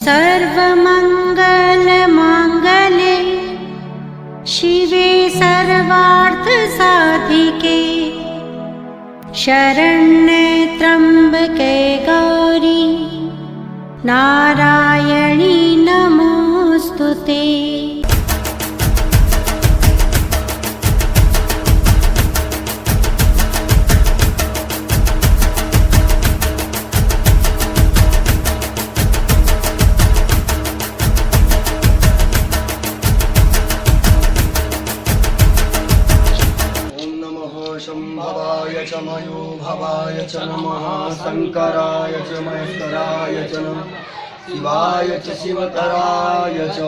सर्वमङ्गलमाङ्गल्ये शिवे सर्वार्थसाधिके शरण्ये त्र्यम्बके गौरी नारायणी नमोऽस्तुते। शंभवाय च मयोभवाय च नमः शंकराय च महेश्वराय च नमः शिवाय च शिवतराय च।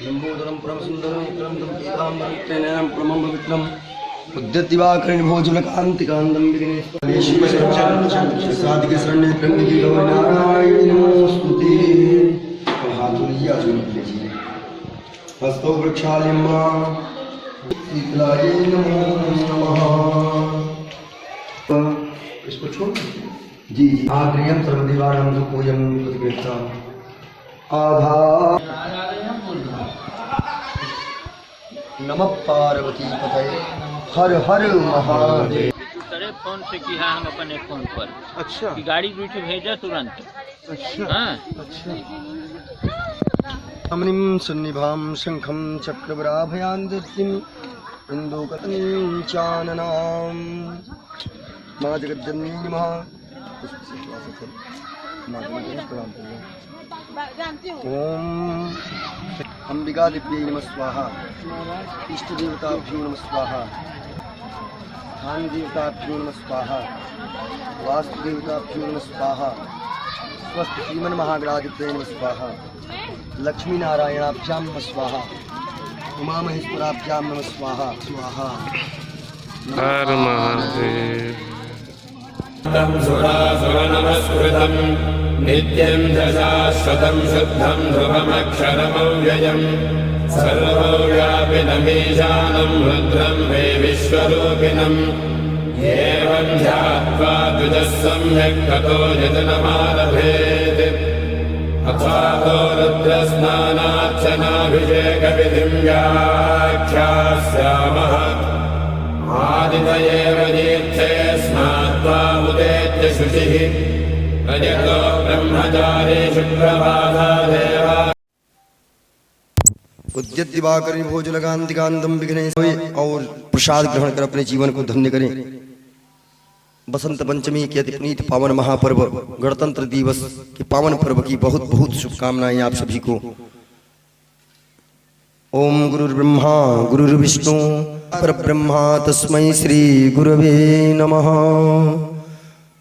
लंबोदरं परम सुंदरं विक्रमं पीताम्बरं परमं पवित्रं उद्यतिवाकरेण भोजनकान्तिकान्तं विघ्नेश्वरेश्वरं साधिके शरण्ये त्र्यम्बके गौरी नारायणी नमोस्तुते। हस्तो वृक्षालिमा शीतलायै नमो नमः। इसको छोड़ जी आद्रियं सर्वदेवानां सुखोयं प्रतिगृह्यताम् आधार नमः पार्वती पतये हर हर महादेव। तेरे फोन से किया हम अपने फोन पर। अच्छा कि गाड़ी पीछे भेजा तुरंत। अच्छा हाँ? अच्छा अमनिं सन्निभां शंखं चक्रवराभयान्दिं इंदुकतनीं चाननां माँ जगज्जननी नमः। ओम अंबिका दिव्यै नमः स्वाहा। इष्ट देवताभ्यो नमः स्वाहा। स्थान देवताभ्यो नमः स्वाहा। वास्तु देवताभ्यो नमः स्वाहा। स्वस्थ श्रीमन महागणाधिपतये नमः स्वाहा। लक्ष्मी नारायणाभ्यां नमः स्वाहा। उमा महेश्वराभ्यां नमः स्वाहा स्वाहा। हर महादेव। सुरासुरनमस्कृतं नित्यं दशाश्वतं शुद्धं ध्रुवमक्षरमव्ययं सर्वव्यापिनमीशानं रुद्रं मे विश्वरूपिणम् एवं ध्यात्वा द्विजः सम्यक् ततो यजनमारभेत् अथातो रुद्रस्नानार्चनाभिषेकविधिं व्याख्यास्यामः। आदितये वदीर्थे स्नात्वा उदेत्य शुचिः रजतो ब्रह्मचारी शुक्रवासादेवा। उद्यत दिवाकरेण भोजनकान्तिकान्तं विघ्नेश्वरे और प्रसाद ग्रहण कर अपने जीवन को धन्य करें। बसंत पंचमी के अति पुनीत पावन महापर्व गणतंत्र दिवस के पावन पर्व की बहुत बहुत शुभकामनाएं आप सभी को। ओम गुरुर्ब्रह्मा गुरुर्विष्णु परब्रह्मा तस्मै श्री गुरवे नमः।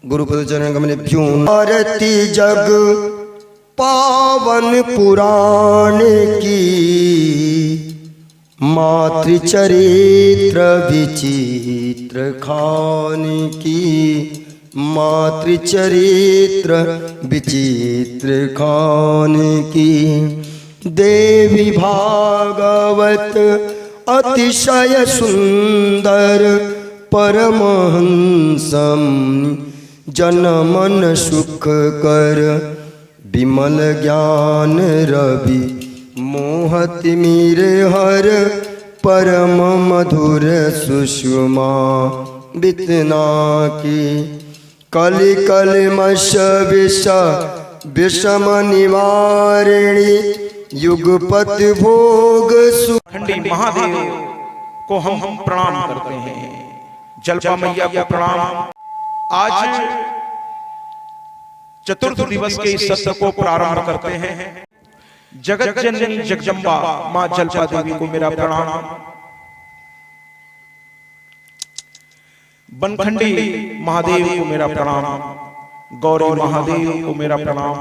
गुरुपद चरण कमलेभ्यो आरती जग पावन पुराण की मातृचरित्र विचित्र खान की मातृचरित्र विचित्र खान की देवी भागवत अतिशय सुंदर परमहंसम जनमन सुख कर विमल ज्ञान रवि मोहति मीर हर परम मधुर सुषमा बितना की कलि कलमश विष विषम निवारिणी युगपत भोग खंडी महादेव को हम प्रणाम करते हैं। जलपा मैया को प्रणाम। आज चतुर्थ दिवस के इस सत्र को प्रारंभ करते हैं। जगत जननी जगदम्बा मां जलपा देवी को मेरा प्रणाम। बनखंडी महादेव को मेरा प्रणाम। गौरी महादेव को मेरा प्रणाम।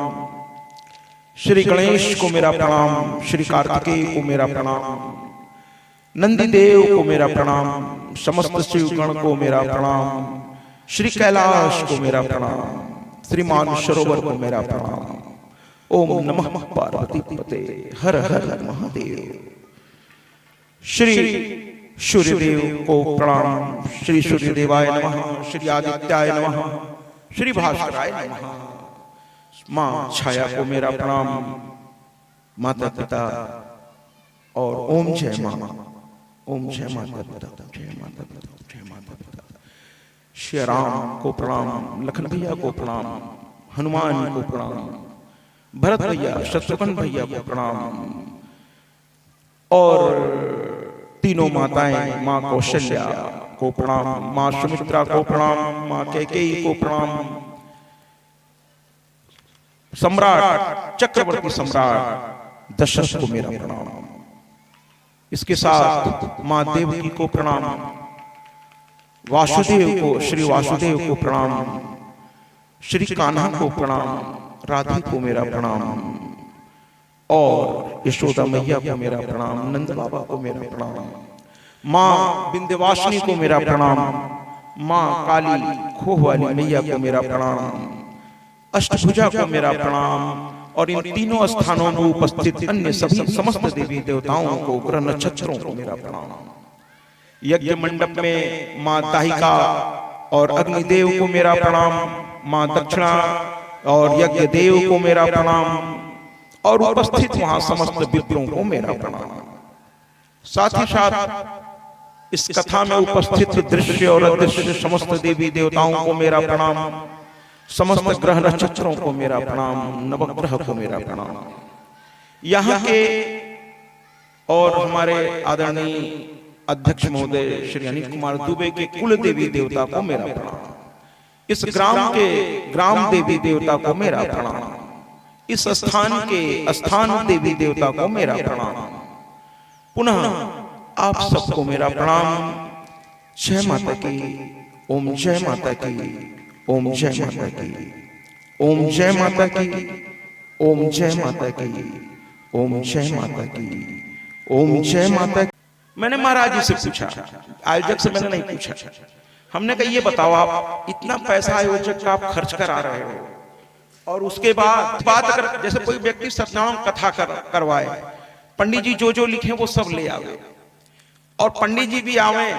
श्री गणेश को मेरा प्रणाम। श्री कार्तिकेय को मेरा प्रणाम। नंदी देव को मेरा प्रणाम। समस्त शिवगण को मेरा प्रणाम। श्री कैलाश को मेरा प्रणाम। श्री मानसरोवर को मेरा प्रणाम। ओम नमः पार्वती पते हर हर महादेव। श्री सूर्यदेव को प्रणाम। श्री सूर्यदेवाय नमः। श्री आदित्याय नमः। श्री भास्कराय नमः। माँ छाया को मेरा प्रणाम, माता पिता और ओम जय माँ, ओम जय माता पिता, जय माता पिता, जय माता पिता। श्री राम को प्रणाम, लखन भैया को प्रणाम, हनुमान को प्रणाम, भरत भैया शत्रुघ्न भैया को प्रणाम, और तीनों माताएं, माँ कौशल्या को प्रणाम, माँ सुमित्रा को प्रणाम, माँ कैकेयी को प्रणाम, सम्राट चक्रवर्ती सम्राट दशरथ को मेरा प्रणाम। इसके साथ माँ देवकी को प्रणाम, वासुदेव को, श्री वासुदेव को प्रणाम, श्री कान्हा को प्रणाम, राधे को मेरा प्रणाम, और यशोदा मैया को मेरा प्रणाम, नंद बाबा को मेरा प्रणाम, माँ विंध्यवासिनी को मेरा प्रणाम, माँ काली खोह वाली मैया को मेरा प्रणाम, अष्टभुजा को मेरा प्रणाम, और इन तीनों स्थानों में उपस्थित अन्य सभी समस्त देवी देवताओं को, ग्रह नक्षत्रों को मेरा प्रणाम। यज्ञ मंडप में माँ दाहिका और अग्निदेव को मेरा प्रणाम, माँ दक्षिणा और यज्ञ देव को मेरा प्रणाम, और उपस्थित वहां समस्त विप्रों को मेरा प्रणाम। साथ ही साथ इस कथा में उपस्थित दृश्य और अदृश्य समस्त देवी देवताओं को मेरा प्रणाम, समस्त ग्रह नक्षत्रों को मेरा प्रणाम, नवग्रह को मेरा प्रणाम। यहाँ के और हमारे आदरणीय अध्यक्ष महोदय श्री अनिल कुमार दुबे के कुल देवी देवता को मेरा प्रणाम, इस ग्राम के ग्राम देवी देवता को मेरा प्रणाम, इस स्थान के स्थान देवी देवता को मेरा प्रणाम। पुनः आप सबको मेरा प्रणाम। जय माता की, ओम जय माता की, ओम जय माता की, ओम जय माता की, ओम जय माता की, ओम जय माता की, ओम जय माता की। मैंने महाराज जी से पूछा, आयोजक से मैंने नहीं पूछा, हमने कहा ये बताओ आप इतना पैसा आयोजक का आप खर्च करा रहे हो, और उसके बाद बात अगर जैसे कोई व्यक्ति सत्यनारायण कथा करवाए, पंडित जी जो जो लिखे वो सब ले आवे, और पंडित जी भी आवे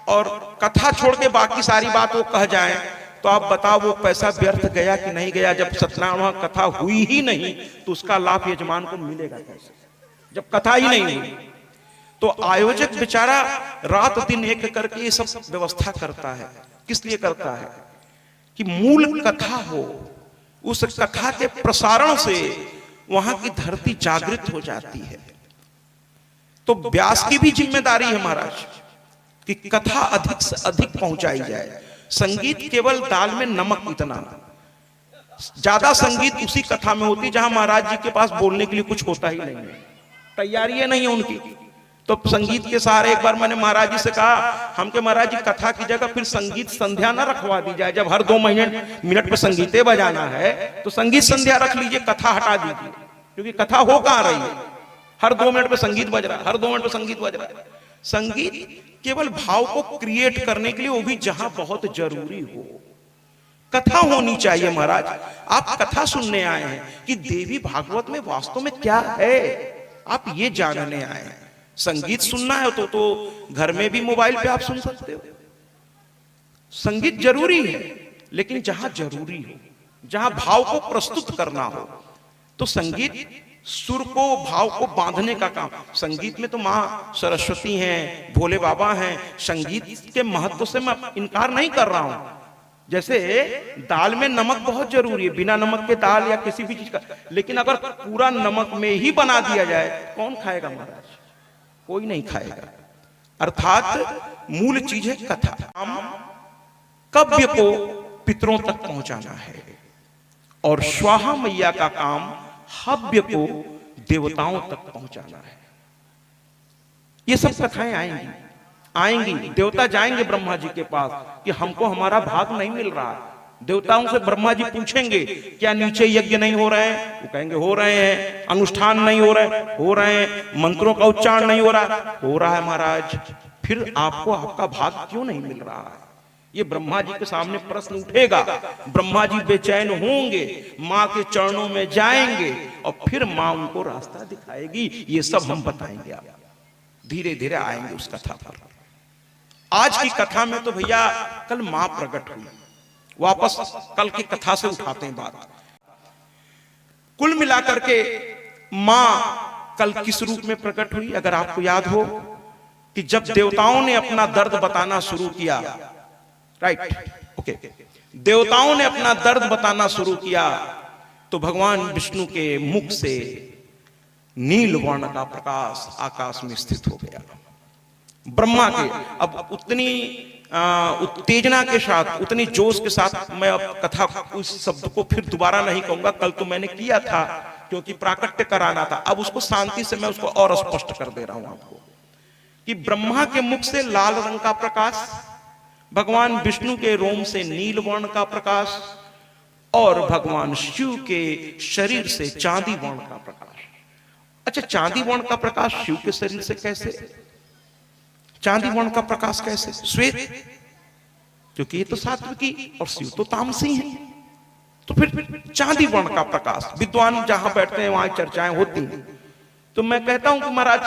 और कथा छोड़ के बाकी सारी बात वो कह जाए, तो आप बताओ वो पैसा व्यर्थ गया कि नहीं गया? जब सत्यनारायण कथा हुई ही नहीं तो उसका लाभ यजमान को मिलेगा कैसे, जब कथा ही नहीं हुई? तो आयोजक बेचारा रात दिन एक करके ये सब व्यवस्था करता है। किस लिए करता है? कि मूल कथा हो, उस कथा के प्रसारण से वहां की धरती जागृत हो जाती है। तो व्यास की भी जिम्मेदारी है महाराज कि कथा अधिक से अधिक पहुंचाई जाए। संगीत केवल दाल में नमक इतना, ज्यादा संगीत उसी कथा में होती जहां महाराज जी के पास बोलने के लिए कुछ होता ही नहीं है, तैयारी नहीं है उनकी। तो संगीत के सहारे एक बार मैंने महाराज जी से कहा, हमके महाराज जी कथा की जगह फिर संगीत संध्या ना रखवा दी जाए। जब हर 2 मिनट पे संगीते बजाना है तो संगीत संध्या रख लीजिए, कथा हटा दीजिए, क्योंकि कथा हो कहां रही है? हर 2 मिनट पे संगीत बज रहा है, हर 2 मिनट पे संगीत बज रहा है। संगीत केवल भाव को क्रिएट करने के लिए, वो भी जहां बहुत जरूरी हो। कथा होनी चाहिए महाराज। आप कथा सुनने आए हैं कि देवी भागवत में वास्तव में क्या है, आप ये जानने आए हैं। संगीत सुनना है तो घर में भी मोबाइल पे आप सुन सकते हो। संगीत जरूरी है, लेकिन जहां जरूरी हो, जहां भाव को प्रस्तुत करना हो, तो संगीत सुर को, भाव को बांधने का काम। संगीत में तो माँ सरस्वती हैं, भोले बाबा हैं। संगीत के महत्व से मैं इनकार नहीं कर रहा हूं। जैसे दाल में नमक बहुत जरूरी है, बिना नमक के दाल या किसी भी चीज का, लेकिन अगर पूरा नमक में ही बना दिया जाए, कौन खाएगा महाराज? कोई नहीं खाएगा। अर्थात मूल चीज है कथा। कव्य को पितरों तक पहुंचाना है, और स्वाहा मैया का काम हव्य को देवताओं तक पहुंचाना है। ये सब कथाएं आएंगी। देवता जाएंगे ब्रह्मा जी के पास कि हमको हमारा भाग नहीं मिल रहा। देवताओं से ब्रह्मा जी पूछेंगे, क्या नीचे यज्ञ नहीं हो रहे हैं? वो कहेंगे हो रहे हैं। अनुष्ठान नहीं हो रहे हैं। मंत्रों का उच्चारण नहीं हो रहा है महाराज। फिर आपको आपका भाग क्यों नहीं मिल रहा है? ये ब्रह्मा जी के सामने प्रश्न उठेगा। ब्रह्मा जी बेचैन होंगे, माँ के चरणों में जाएंगे, और फिर माँ उनको रास्ता दिखाएगी। ये सब हम बताएंगे, आप धीरे धीरे आएंगे उस कथा पर। आज की कथा में तो भैया कल माँ प्रकट हुई, वापस कल की कथा से उठाते हैं बात। कुल मिलाकर के मां कल किस रूप में प्रकट हुई? अगर आपको याद हो कि जब देवताओं ने अपना दर्द बताना शुरू किया, राइट, ओके, देवताओं ने अपना दर्द बताना शुरू किया तो भगवान विष्णु के मुख से नील वर्ण का प्रकाश आकाश में स्थित हो गया। ब्रह्मा के अब उतनी उत्तेजना के साथ, उतनी जोश के साथ मैं अब कथा उस शब्द को फिर दोबारा नहीं कहूंगा, कल तो मैंने किया था क्योंकि प्राकट्य कराना था। अब उसको शांति से मैं उसको और स्पष्ट कर दे रहा हूं आपको कि ब्रह्मा के मुख से लाल रंग का प्रकाश, भगवान विष्णु के रोम से नील वर्ण का प्रकाश और भगवान शिव के शरीर से चांदी वर्ण का प्रकाश। अच्छा, चांदी वर्ण का प्रकाश शिव के शरीर से कैसे? चांदी वर्ण का प्रकाश कैसे? श्वेत, क्योंकि ये तो सात्विकी और शिव तो तामसी हैं, तो फिर चांदी वर्ण का प्रकाश। विद्वान जहां बैठते हैं वहां चर्चाएं होती हैं। तो मैं कहता हूं कि महाराज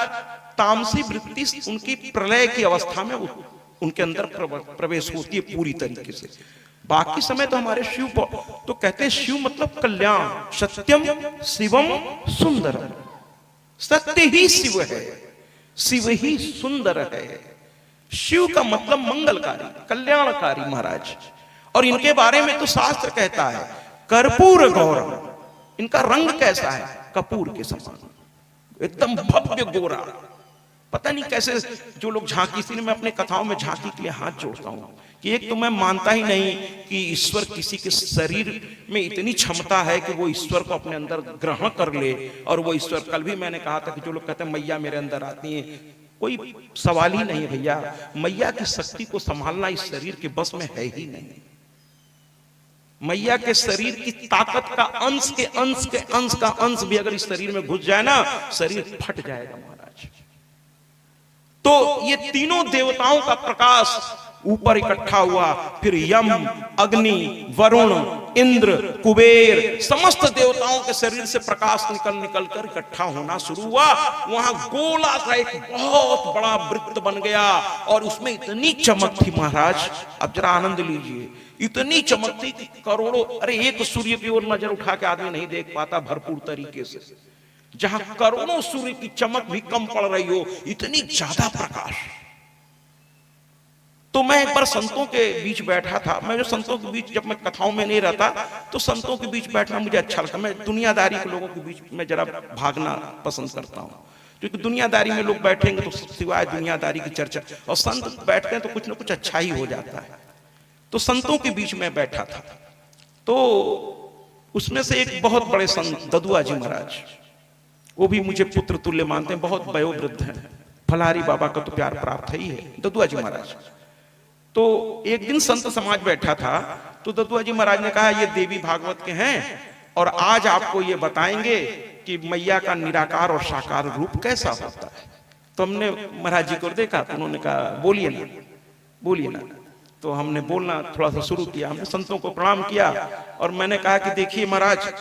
तामसी वृत्ति उनकी प्रलय की अवस्था में उनके अंदर प्रवेश होती है पूरी तरीके से। बाकी समय तो हमारे शिव तो कहते हैं शिव मतलब कल्याण, सत्यम शिवम सुंदरम। सत्य ही शिव है, शिव ही सुंदर है। शिव का मतलब मंगलकारी, कल्याणकारी महाराज। और इनके बारे में तो शास्त्र कहता है कर्पूर गौरम। इनका रंग कैसा है? कपूर के समान, एकदम भव्य गोरा। पता नहीं कैसे जो लोग झांकी, इसलिए मैं अपने कथाओं में झांकी के लिए हाथ जोड़ता हूं कि एक तो मैं मानता ही नहीं कि ईश्वर किसी के शरीर में इतनी क्षमता है कि वो ईश्वर को अपने अंदर ग्रहण कर ले और वो ईश्वर। कल भी मैंने कहा था कि जो लोग कहते हैं मैया मेरे अंदर आती है, कोई सवाल ही नहीं भैया। मैया की शक्ति को संभालना इस शरीर के बस में है ही नहीं। मैया के शरीर की ताकत का अंश के अंश के अंश का अंश भी अगर इस शरीर में घुस जाए ना, शरीर फट जाएगा महाराज। तो ये तीनों देवताओं का प्रकाश ऊपर इकट्ठा हुआ, फिर यम, अग्नि, वरुण, इंद्र, कुबेर, समस्त देवताओं के शरीर से प्रकाश निकल कर इकट्ठा होना शुरू हुआ। वहां गोला का एक बहुत बड़ा वृत्त बन गया और उसमें इतनी चमक थी महाराज, अब जरा आनंद लीजिए, इतनी चमक थी कि करोड़ों, अरे एक सूर्य की ओर नजर उठा के आदमी नहीं देख पाता भरपूर तरीके से। जहां करोड़ों सूर्य की चमक भी कम पड़ रही हो, इतनी ज्यादा प्रकाश। तो मैं एक बार संतों के बीच बैठा था। मैं जो संतों के बीच, जब मैं कथाओं में नहीं रहता तो संतों के बीच बैठना मुझे अच्छा लगता। मैं दुनियादारी के लोगों के बीच में जरा भागना पसंद करता हूं, क्योंकि दुनियादारी में लोग बैठेंगे तो सिवाय दुनियादारी की चर्चा, और संत बैठते हैं तो कुछ ना कुछ अच्छा ही हो जाता है। तो संतों के बीच में बैठा था, तो उसमें से एक बहुत बड़े संत ददुआ जी महाराज, वो भी मुझे पुत्र तुल्य मानते हैं, बहुत वयोवृद्ध हैं, फलाहारी बाबा का तो प्यार प्राप्त है ही है, ददुआ जी महाराज। तो एक दिन संत समाज बैठा था, तो ददुआ जी महाराज ने कहा ये देवी भागवत के हैं और आज आपको ये बताएंगे कि मैया का निराकार और साकार रूप कैसा होता है। तो हमने महाराज जी को देखा, तो उन्होंने कहा बोलिए ना, बोलिए ना। तो हमने बोलना थोड़ा सा शुरू किया, हमने संतों को प्रणाम किया और मैंने कहा कि देखिए महाराज,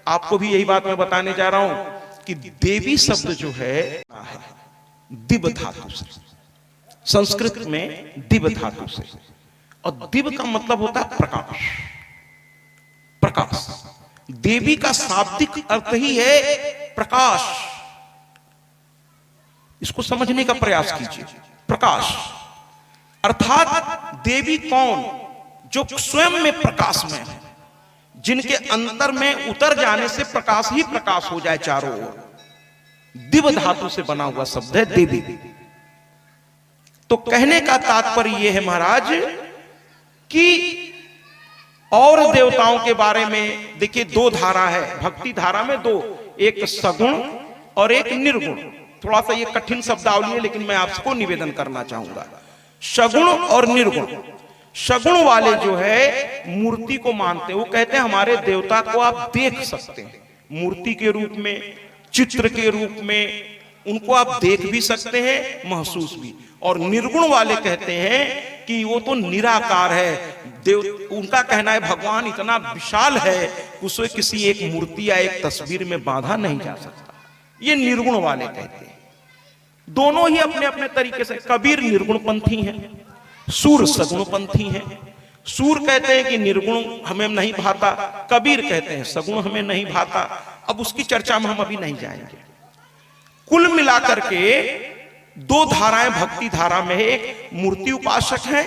आपको भी यही बात मैं बताने जा रहा हूं कि देवी शब्द जो है दिव धातु से, संस्कृत में दिव धातु से, और दिव का मतलब होता है प्रकाश। प्रकाश, देवी का शाब्दिक अर्थ ही है प्रकाश। इसको समझने का प्रयास कीजिए। प्रकाश अर्थात देवी कौन? जो स्वयं में प्रकाश में है, जिनके अंतर में उतर जाने से प्रकाश ही प्रकाश हो जाए चारों ओर। दिव धातु से बना हुआ शब्द है देवी। तो कहने का तात्पर्य यह है महाराज कि और देवताओं के बारे में देखिए, दो धारा है भक्ति धारा में, दो, एक सगुण और एक निर्गुण। थोड़ा सा ये कठिन शब्दावली है, लेकिन मैं आपको निवेदन करना चाहूंगा। सगुण और निर्गुण। सगुण वाले जो है मूर्ति को मानते हैं, वो कहते हैं हमारे देवता को आप देख सकते हैं मूर्ति के रूप में, चित्र के रूप में, उनको आप देख भी सकते हैं, महसूस भी। और निर्गुण वाले कहते हैं कि वो तो निराकार है। देव, उनका कहना है भगवान इतना विशाल है उसे किसी एक मूर्ति या एक तस्वीर में बांधा नहीं जा सकता। ये निर्गुण वाले कहते हैं। दोनों ही अपने अपने तरीके से, कबीर निर्गुण पंथी है, सूर सगुण पंथी है। सूर कहते हैं कि निर्गुण हमें नहीं भाता, कबीर कहते हैं सगुण हमें नहीं भाता। अब उसकी चर्चा में हम अभी नहीं जाएंगे। कुल मिलाकर के दो धाराएं भक्ति धारा में है, एक मूर्ति उपासक है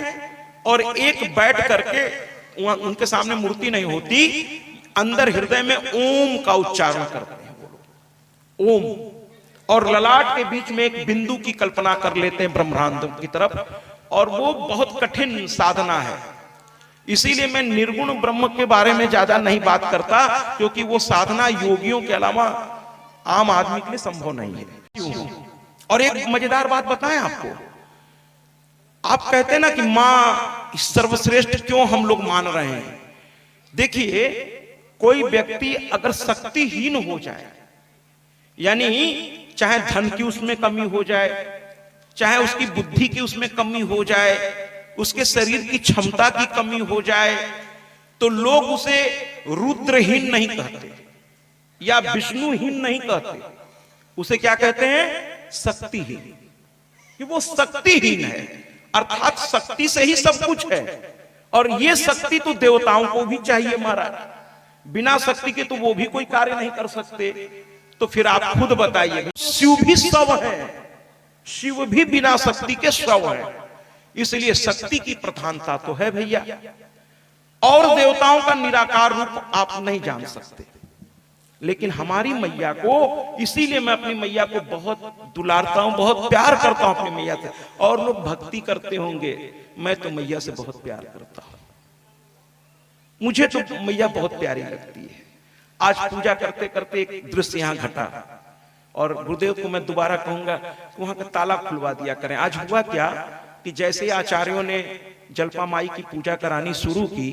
और एक बैठ करके उनके सामने मूर्ति नहीं होती, अंदर हृदय में ओम का उच्चारण करते हैं वो लोग, ओम, और ललाट के बीच में एक बिंदु की कल्पना कर लेते हैं ब्रह्मांड की तरफ, और वो बहुत कठिन साधना है। इसीलिए मैं निर्गुण ब्रह्म के बारे में ज्यादा नहीं बात करता, क्योंकि वो साधना योगियों के अलावा आम आदमी के लिए संभव नहीं है। और एक मजेदार बात बताएं आपको, आप कहते हैं ना कि मां सर्वश्रेष्ठ क्यों हम लोग मान रहे हैं। देखिए, कोई व्यक्ति अगर शक्तिहीन हो जाए, यानी चाहे धन की उसमें कमी हो जाए, चाहे उसकी बुद्धि की उसमें कमी हो जाए, उसके शरीर की क्षमता की कमी हो जाए, तो लोग उसे रुद्रहीन नहीं कहते या विष्णुहीन नहीं कहते, उसे क्या कहते हैं? शक्तिहीन। कि वो शक्तिहीन है, अर्थात शक्ति से ही सब कुछ है। और ये शक्ति तो देवताओं को भी चाहिए महाराज, बिना शक्ति के तो वो भी कोई कार्य नहीं कर सकते। तो फिर आप खुद बताइए, शिव भी शव है, शिव भी बिना शक्ति के शव है। इसलिए शक्ति की प्रधानता तो है भैया, और देवताओं का निराकार रूप आप नहीं जान सकते। लेकिन हमारी मैया को, इसीलिए मैं अपनी मैया को बहुत दुलारता हूं, बहुत प्यार करता हूं अपनी मैया से। और लोग भक्ति करते होंगे, मैं तो मैया से बहुत प्यार करता हूं, मुझे तो मैया बहुत प्यारी लगती है। आज पूजा करते करते एक दृश्य यहां घटा, और गुरुदेव को मैं दोबारा कहूंगा वहां का ताला खुलवा दिया करें। आज हुआ क्या कि जैसे आचार्यों ने जलपा माई की पूजा करानी शुरू की,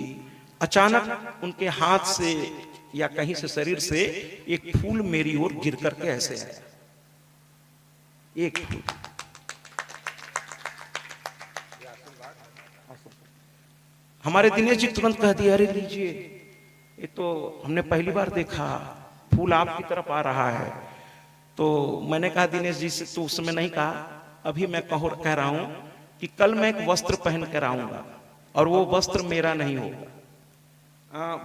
अचानक उनके हाथ से या कहीं से शरीर से एक फूल मेरी ओर गिर करके ऐसे आया, एक फूल। हमारे दिनेश जी तुरंत कह दिया, अरे लीजिए, ये तो हमने पहली बार देखा, फूल आपकी तरफ आ रहा है। तो मैंने कहा दिनेश जी से, तो उस समय नहीं कहा, अभी मैं कह रहा हूं कि कल मैं एक वस्त्र पहन कर आऊंगा, और वो वस्त्र मेरा नहीं होगा।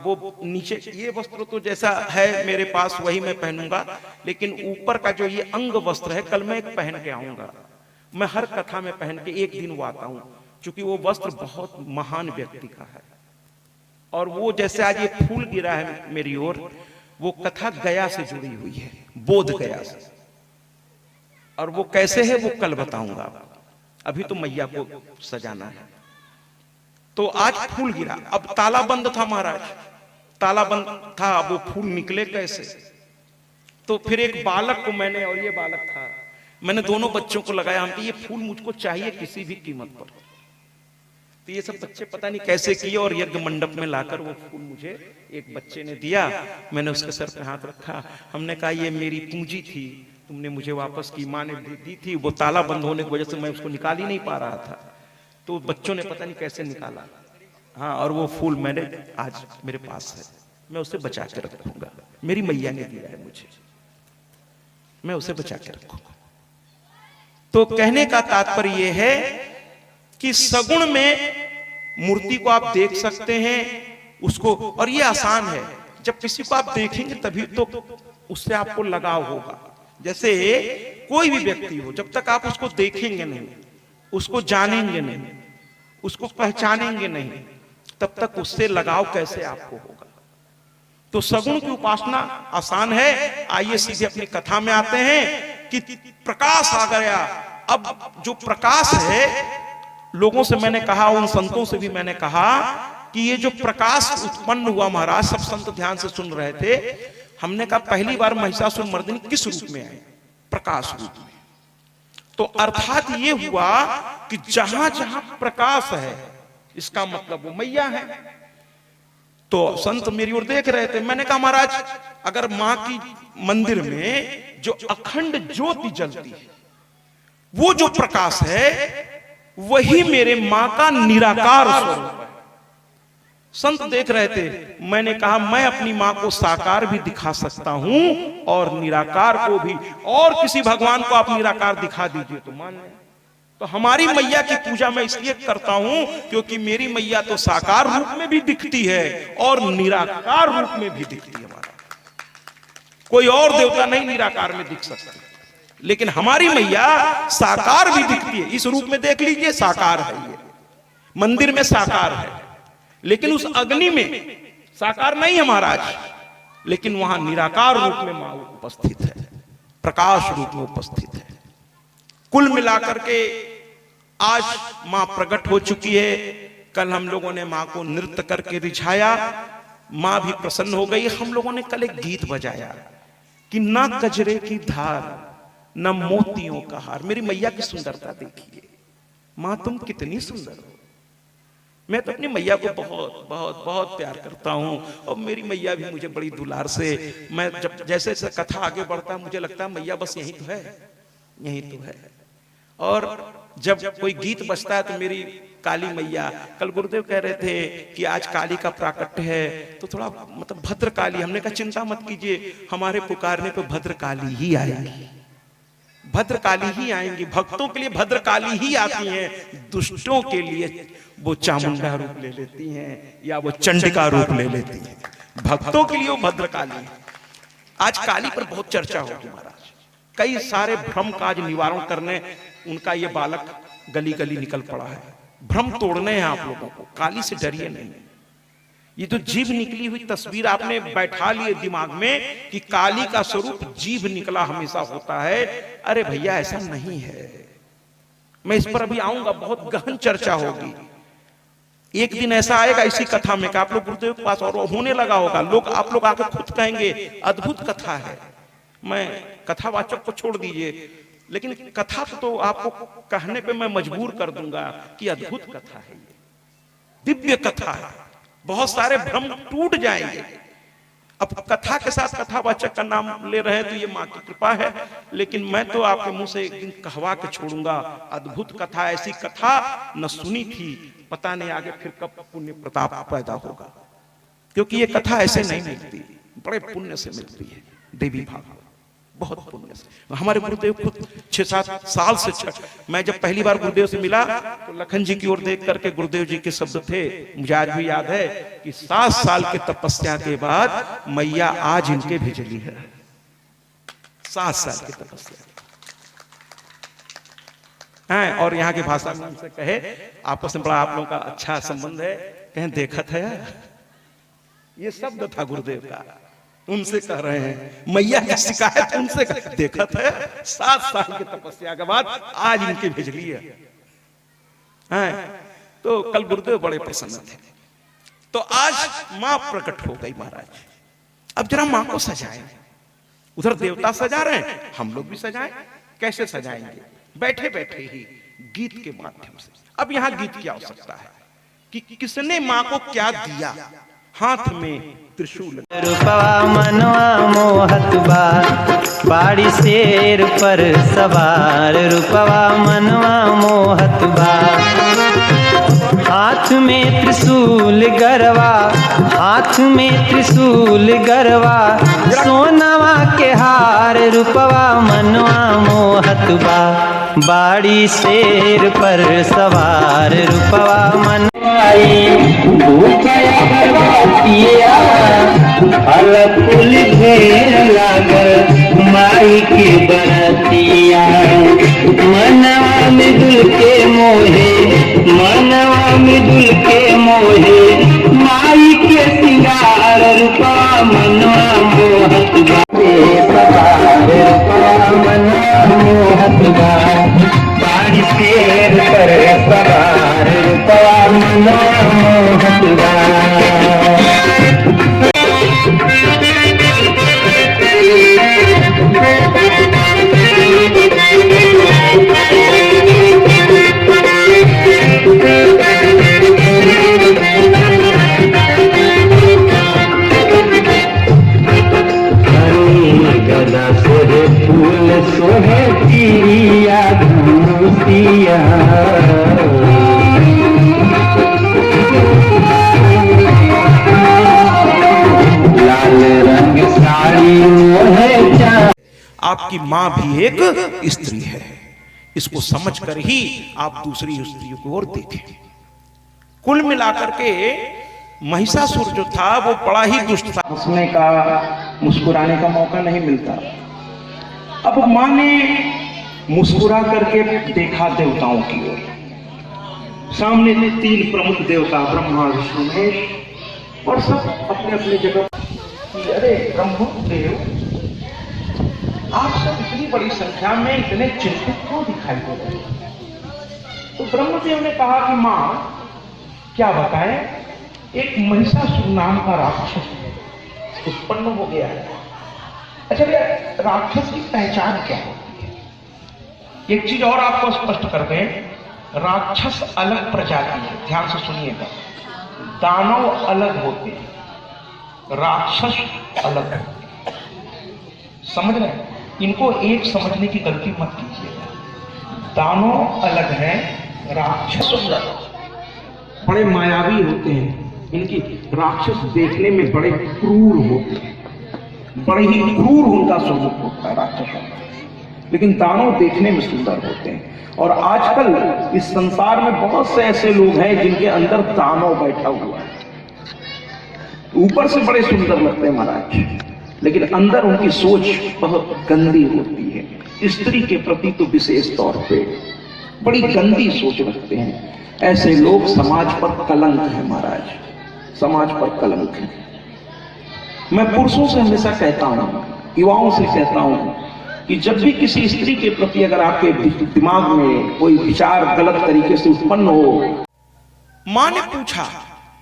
वो नीचे ये वस्त्र तो जैसा है मेरे पास वही मैं पहनूंगा, लेकिन ऊपर का जो ये अंग वस्त्र है, कल मैं एक पहन के आऊंगा। मैं हर कथा में पहन के एक दिन वो आता हूं, क्योंकि वो वस्त्र बहुत महान व्यक्ति का है। और वो जैसे आज ये फूल गिरा है मेरी ओर, वो कथा गया से जुड़ी हुई है, बोध गया से। और वो कैसे है वो कल बताऊंगा, अभी तो मैया को सजाना है। तो आज फूल गिरा, अब ताला बंद था महाराज, ताला बंद था, अब वो फूल निकले कैसे? तो फिर एक बालक को मैंने, और ये बालक था, मैंने दोनों बच्चों को लगाया, हम ये फूल मुझको चाहिए किसी भी कीमत पर। तो ये सब बच्चे पता नहीं कैसे किए, और यज्ञ मंडप में लाकर वो फूल मुझे एक बच्चे ने दिया। मैंने उसके सर पे हाथ रखा, हमने कहा ये मेरी पूंजी थी, तुमने मुझे वापस की, माँ ने दी थी, वो ताला बंद होने की वजह से मैं उसको निकाल ही नहीं पा रहा था। तो बच्चों ने पता नहीं कैसे निकाला। हाँ, और वो फूल मैंने आज मेरे पास है, मैं उसे बचा के रखूंगा, मेरी मैया ने दिया है मुझे, मैं उसे बचा के रखूंगा। तो कहने का तात्पर्य यह है कि सगुण में मूर्ति को आप देख सकते हैं उसको, और ये आसान है, जब किसी को आप देखेंगे तभी तो उससे आपको लगाव होगा। जैसे कोई भी व्यक्ति हो, जब तक आप उसको देखेंगे नहीं, उसको जानेंगे नहीं, उसको पहचानेंगे नहीं, तब तक उससे लगाव कैसे आपको होगा। तो सगुण की उपासना आसान है। आइए सीधे अपनी कथा में आते हैं कि प्रकाश आ गया। अब जो प्रकाश है, लोगों से मैंने कहा, उन संतों से भी मैंने कहा कि ये जो प्रकाश उत्पन्न हुआ महाराज, सब संत ध्यान से सुन रहे थे। हमने कहा पहली बार महिषासुर मर्दिनी किस रूप में आई? प्रकाश रूप में। तो अर्थात ये हुआ कि जहां जहां प्रकाश है, इसका मतलब वो मैया है। तो संत मेरी ओर देख रहे थे, मैंने कहा महाराज अगर मां की मंदिर में जो अखंड ज्योति जलती है, वो जो प्रकाश है, वही मेरे मां का निराकार स्वरूप है। संत देख रहे थे, मैंने कहा मैं अपनी मां को साकार भी दिखा सकता हूं और निराकार को भी, और किसी भगवान को आप निराकार दिखा दीजिए तो मान लें। तो हमारी मैया की पूजा मैं इसलिए करता हूं क्योंकि मेरी मैया तो साकार रूप में भी दिखती है और निराकार रूप में भी दिखती है। हमारा कोई और देवता नहीं निराकार में दिख सकते, लेकिन हमारी मैया साकार भी दिखती है। इस रूप में देख लीजिए, साकार है, ये मंदिर में साकार है, लेकिन उस अग्नि में साकार नहीं है महाराज, लेकिन वहां निराकार रूप में मां उपस्थित है, प्रकाश रूप में उपस्थित है। कुल मिलाकर के आज मां प्रकट हो चुकी है। कल हम लोगों ने मां को नृत्य करके रिझाया, मां भी प्रसन्न हो गई। हम लोगों ने कल एक गीत बजाया कि ना कजरे की धार न मोतियों का हार। मेरी मैया की सुंदरता देखिए, मां तुम कितनी सुंदर हो। मैं तो अपनी मैया को बहुत बहुत बहुत प्यार करता हूं, और मेरी मैया भी मुझे बड़ी दुलार से, मैं जब जैसे जैसे कथा आगे बढ़ता है मुझे लगता है मैया बस यही तो है, यही तो है। और जब कोई गीत बजता है तो मेरी काली मैया, कल गुरुदेव कह रहे थे कि आज काली का प्राकट्य है, तो थोड़ा मतलब भद्र काली, हमने कहा चिंता मत कीजिए, हमारे पुकारने पे भद्र काली ही आएंगी, भद्र काली ही आएंगी। भक्तों के लिए भद्र काली ही आती हैं, दुष्टों के लिए वो चामुंडा रूप ले लेती हैं या वो चंडिका रूप ले लेती हैं। भक्तों के लिए वो भद्र काली है। आज काली पर बहुत चर्चा होगी महाराज, कई सारे भ्रम का आज निवारण करने उनका ये बालक गली गली निकल पड़ा है। भ्रम तोड़ने हैं आप लोगों को, काली से डरिए नहीं। ये तो जीभ निकली हुई तस्वीर आपने बैठा लिए दिमाग में कि काली का स्वरूप जीभ निकला हमेशा होता है। अरे भैया ऐसा नहीं है। मैं इस पर अभी आऊंगा, बहुत गहन चर्चा होगी। एक दिन ऐसा आएगा इसी कथा में कि आप लोग गुरुदेव के पास और होने लगा होगा, लोग आप लोग आके खुद कहेंगे अद्भुत कथा है। मैं कथावाचक को छोड़ दीजिए, लेकिन कथा तो आपको कहने पे मैं मजबूर कर दूंगा कि अद्भुत कथा है, दिव्य कथा है, बहुत सारे भ्रम टूट जाएंगे। अब कथा के साथ कथावाचक का नाम ले रहे हैं तो ये मां की कृपा है, लेकिन मैं तो आपके मुंह से एक दिन कहवा के छोड़ूंगा, अद्भुत कथा, ऐसी कथा न सुनी थी, पता नहीं आगे फिर कब पुण्य प्रताप पैदा होगा, क्योंकि ये कथा ऐसे नहीं मिलती, बड़े पुण्य से मिलती है, देवी भागवत बहुत पुण्य से। हमारे गुरुदेव खुद 6-7 साल से मैं जब पहली बार गुरुदेव से मिला तो लखन जी की ओर देख करके गुरुदेव जी के शब्द थे, मुझे आज भी याद है कि 7 साल के तपस्या के बाद मैया आज इनके भेजली है। 7 साल की तपस्या है, और यहाँ की भाषा में उनसे कहे आपस में बड़ा आप लोगों का अच्छा संबंध है, कहें देखा था, ये शब्द था गुरुदेव का, उनसे कह रहे हैं। मैया की शिकायत उनसे देखा था, 7 साल की तपस्या के बाद आज इनकी भेजली है। तो कल गुरुदेव बड़े प्रसन्न थे। तो आज मां प्रकट हो गई महाराज। अब जरा मां को सजाएं, उधर देवता सजा रहे हैं, हम लोग भी सजाएं। कैसे सजाएंगे? बैठे बैठे ही गीत के माध्यम से। अब यहां गीत की आवश्यकता है कि किसने मां को क्या दिया। हाथ में त्रिशूल, रूपवा मनवा मोहत बा, बाड़ी शेर पर सवार, रूपवा मनवा मोहत बा, हाथ में त्रिशूल गरवा, हाथ में त्रिशूल गरवा, सोनवा के हार, रूपवा मनवा मोहत बा, बाड़ी शेर पर सवार, रूपवा मन फल फूल ढेर लागल माई के बरतिया, मनवा में दुल के मोहे, मनवा में दुल के मोहे, माई के सिंगार, रूपा मनवा मोहत बा, मनवा मोहत बा, बाड़ी शेर पर सवार, रूपा मनवा मोहत बा। गदा सोहे फूल सोहे पिया धूसिया, लाल रंग साड़ी मोहे चा। आपकी मां भी एक स्त्री है, इसको समझकर ही आप दूसरी स्त्रियों की ओर देखें। कुल मिलाकर के महिषासुर जो था वो बड़ा ही दुष्ट था। हंसने का, मुस्कुराने का मौका नहीं मिलता। अब मां ने मुस्कुरा करके देखा देवताओं की ओर। सामने 3 प्रमुख देवता ब्रह्मा विष्णु महेश और सब अपने अपने जगह। अरे ब्रह्मदेव, आप सब इतनी बड़ी संख्या में इतने चिंतित क्यों दिखाई दे रहे हैं? तो ब्रह्मदेव ने कहा कि मां क्या बताएं, एक महिषासुर नाम का राक्षस उत्पन्न हो गया है। अच्छा, राक्षस की पहचान क्या होती है? एक चीज और आपको स्पष्ट कर दें, राक्षस अलग प्रजाति है, ध्यान से सुनिएगा। दानव अलग होते हैं, राक्षस अलग होते हैं। समझ रहे हैं? इनको एक समझने की गलती मत कीजिएगा। दानव अलग है, राक्षस अलग। बड़े मायावी होते हैं इनकी। राक्षस देखने में बड़े क्रूर होते हैं, बड़े ही क्रूर उनका स्वरूप होता है राक्षसों का। लेकिन दानव देखने में सुंदर होते हैं। और आजकल इस संसार में बहुत से ऐसे लोग हैं जिनके अंदर दानव बैठा हुआ है। ऊपर से बड़े सुंदर लगते हैं महाराज, लेकिन अंदर उनकी सोच बहुत गंदी होती है। स्त्री के प्रति तो विशेष तौर पे बड़ी गंदी सोच रखते हैं। ऐसे लोग समाज पर कलंक है महाराज, समाज पर कलंक है। मैं पुरुषों से हमेशा कहता हूं, युवाओं से कहता हूं कि जब भी किसी स्त्री के प्रति अगर आपके दिमाग में कोई विचार गलत तरीके से उत्पन्न हो। मां ने पूछा,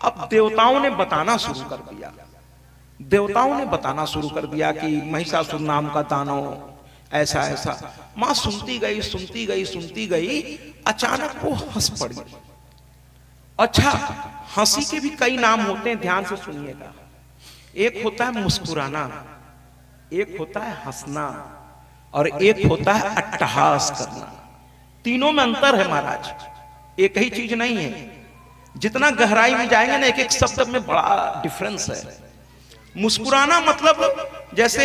अब देवताओं ने बताना शुरू कर दिया। देवताओं ने बताना शुरू कर दिया कि महिषासुर नाम का दानव ऐसा ऐसा। मां सुनती गई सुनती गई सुनती गई, अचानक वो हंस पड़ी। अच्छा, हंसी के भी कई नाम होते हैं, ध्यान से सुनिएगा। एक होता है मुस्कुराना, एक होता है हंसना, और एक होता है अट्टहास करना। तीनों में अंतर है महाराज, एक ही चीज नहीं है। जितना गहराई में जाएंगे ना, एक एक शब्द में बड़ा डिफरेंस है। मुस्कुराना मतलब जैसे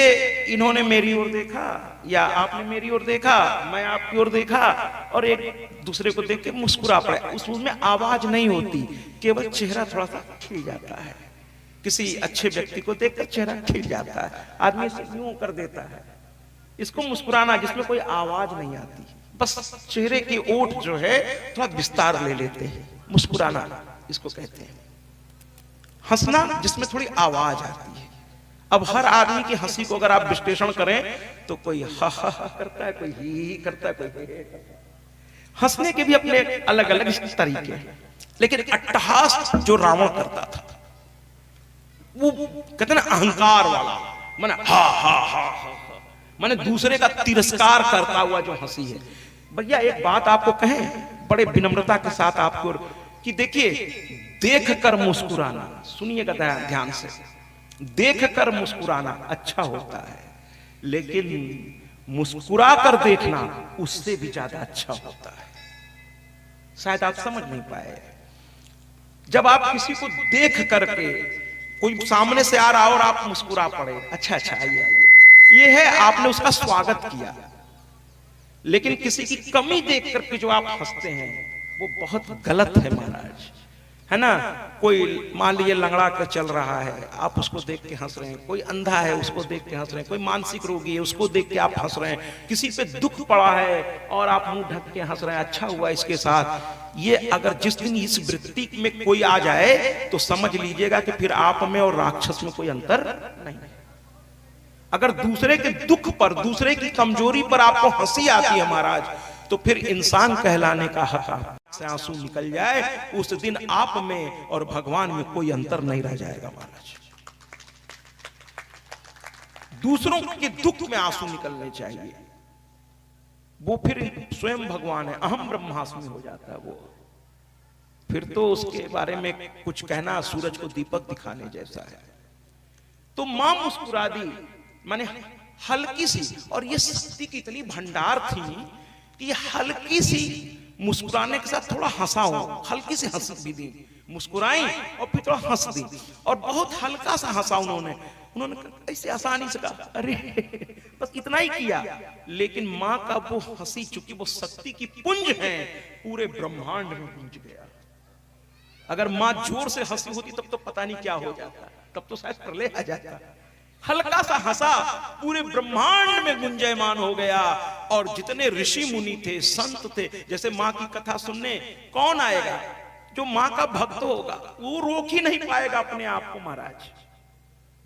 इन्होंने मेरी ओर देखा या आपने मेरी ओर देखा, मैं आपकी ओर देखा और एक दूसरे को देख के मुस्कुरा पड़े। उसमें आवाज नहीं होती, केवल चेहरा थोड़ा सा खिल जाता है। किसी अच्छे व्यक्ति को देखकर चेहरा खिल जाता है, आदमी इसे यूं कर देता है। इसको मुस्कुराना, जिसमें कोई आवाज नहीं आती, बस चेहरे के ओठ जो है थोड़ा विस्तार ले लेते हैं, मुस्कुराना इसको कहते हैं। हंसना, जिसमें थोड़ी आवाज आती है। अब हर आदमी की हंसी को अगर आप विश्लेषण करें तो कोई हा हा हा करता है, कोई ही करता है, कोई हे करता है। हंसने के भी अपने अलग अलग तरीके हैं। लेकिन अट्टहास जो रावण करता था, वो कहते ना अहंकार वाला, माने हा हा हा हा, माने दूसरे का तिरस्कार करता हुआ जो हंसी है। भैया एक बात आपको कहें बड़े विनम्रता के साथ आपको, कि देखिए, देख कर मुस्कुराना, सुनिएगा ध्यान से, देख कर मुस्कुराना अच्छा होता है, लेकिन मुस्कुरा कर देखना उससे भी ज्यादा अच्छा होता है। शायद आप समझ नहीं पाए। जब आप किसी को देख करके, कोई सामने से आ रहा और आप मुस्कुरा पड़े, अच्छा अच्छा आइए आइए, ये है आपने उसका स्वागत किया। लेकिन किसी की कमी देख करके जो आप हंसते हैं वो बहुत गलत है महाराज, है ना। कोई मान लीजिए लंगड़ा कर चल रहा है, आप उसको देख के हंस रहे हैं। कोई अंधा है, उसको देख के हंस रहे हैं। कोई मानसिक रोगी है, उसको देख के आप हंस रहे हैं। किसी पे दुख पड़ा है और आप मुंह ढक के हंस रहे हैं, अच्छा हुआ इसके साथ। ये अगर जिस दिन इस वृत्ति में कोई आ जाए तो समझ लीजिएगा कि फिर आप में और राक्षस में कोई अंतर नहीं। अगर दूसरे के दुख पर, दूसरे की कमजोरी पर आपको हंसी आती है महाराज, तो फिर इंसान कहलाने का हक से आंसू निकल जाए, उस दिन आप में और भगवान में कोई अंतर नहीं रह जाएगा महाराज। दूसरों के दुख में आंसू निकलने चाहिए, वो फिर स्वयं भगवान है, अहम ब्रह्मास्मि हो जाता है वो। फिर तो उसके बारे में कुछ कहना सूरज को दीपक दिखाने जैसा है। तो मां मुस्कुरा दी, माने हल्की सी, और ये शक्ति की इतनी भंडार थी कि हल्की सी मुस्कुराने के साथ थोड़ा हंसा हो, हल्की सी हंस भी दी, मुस्कुराई और फिर थोड़ा हंस दी, और बहुत हल्का सा हंसा उन्होंने ऐसे आसानी से कहा अरे, बस इतना ही किया। लेकिन मां का वो हंसी, चूंकि वो शक्ति की पुंज है, पूरे ब्रह्मांड में गूंज गया। अगर माँ जोर से हंसी होती तब तो पता नहीं क्या हो जाता, तब तो शायद प्रलय आ जाता। हल्का सा हंसा पूरे ब्रह्मांड में गुंजयमान हो गया। और जितने ऋषि मुनि थे, संत थे, जैसे माँ की कथा सुनने कौन आएगा? जो माँ का भक्त होगा वो रोक ही नहीं पाएगा अपने आप को महाराज,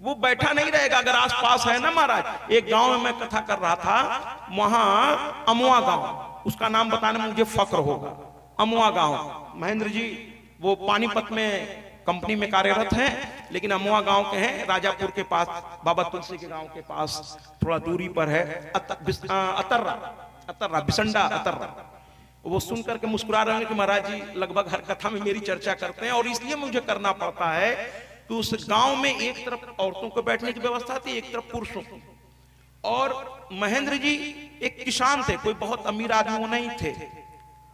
वो बैठा नहीं रहेगा। अगर आसपास है ना महाराज, एक गांव में मैं कथा कर रहा था, वहां अमुआ गांव, उसका नाम बताने में मुझे फक्र होगा। अमुआ गांव, महेंद्र जी वो पानीपत में कंपनी में कार्यरत हैं, लेकिन अमुआ गांव के हैं, राजापुर के पास, बाबा तुलसी के गांव के पास थोड़ा दूरी पर है। अतर्रा बिसंडा अतर्रा। वो सुन करके मुस्कुरा रहे हैं कि महाराज जी लगभग हर कथा में मेरी चर्चा करते हैं, और इसलिए मुझे करना पड़ता है कि उस गांव में एक तरफ औरतों को बैठने की व्यवस्था थी, एक तरफ पुरुषों की। और महेंद्र जी एक किसान थे, कोई बहुत अमीर आदमी वो नहीं थे,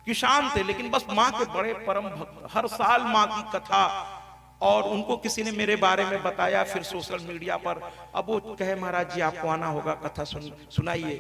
किसान थे, लेकिन बस माँ के बड़े परम भक्त। हर साल माँ की कथा, और उनको किसी ने मेरे बारे में बताया फिर सोशल मीडिया पर। अब वो कहे महाराज जी आपको आना होगा, कथा सुनाइए।